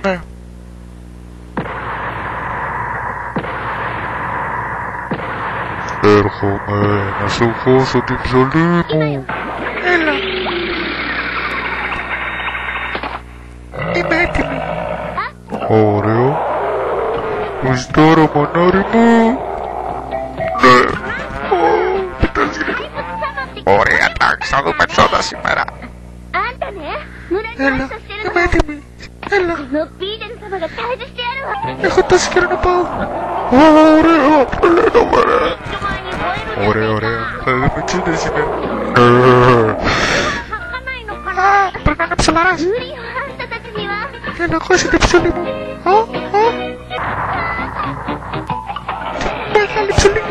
Ναι. Έρχομαι να σου χώσω την ψωλή μου. Έλα. Είμαι έτοιμη. Ωραίο. Ως τώρα, μανάρι μου. Ναι. Ωραία, εντάξει, θα δούμε ψώτα σήμερα. Έλα, είμαι έτοιμη. Έλα. Έχω τόσο καιρό να πάω. Ωραία, ωραία, ωραία. Θα δούμε τσίντα σήμερα. Πρέπει να είναι ψωλαράς. Έλα, χώσε την ψωλή μου. Μεγάλη ψωλή.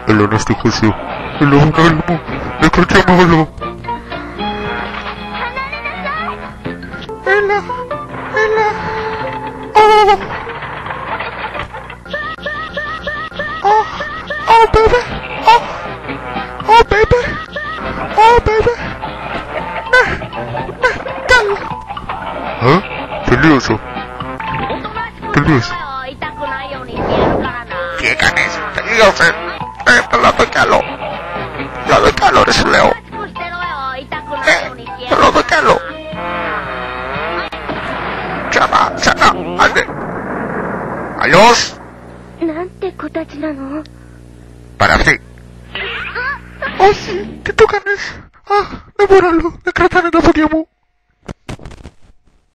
Έλα να στη χώσω. Έλα, μανάρι μου. Δεν κρατιάμαι όλο. Έλα, έλα. Oh, baby. Oh, baby. Oh, baby. Ναι, καλά. Τελείωσα. Τελείωσε. Τι έκανες, τελείωσε. Θέλω το κι άλλο. Θέλω το κι άλλο, ρε σου λέω. Θέλω το κι άλλο. Ξανά, άντε. Αλλιώς. Παραυτή. Όχι, τι το κάνεις. Δεν μπορώ άλλο, δεν κρατάνε τα πόδια μου.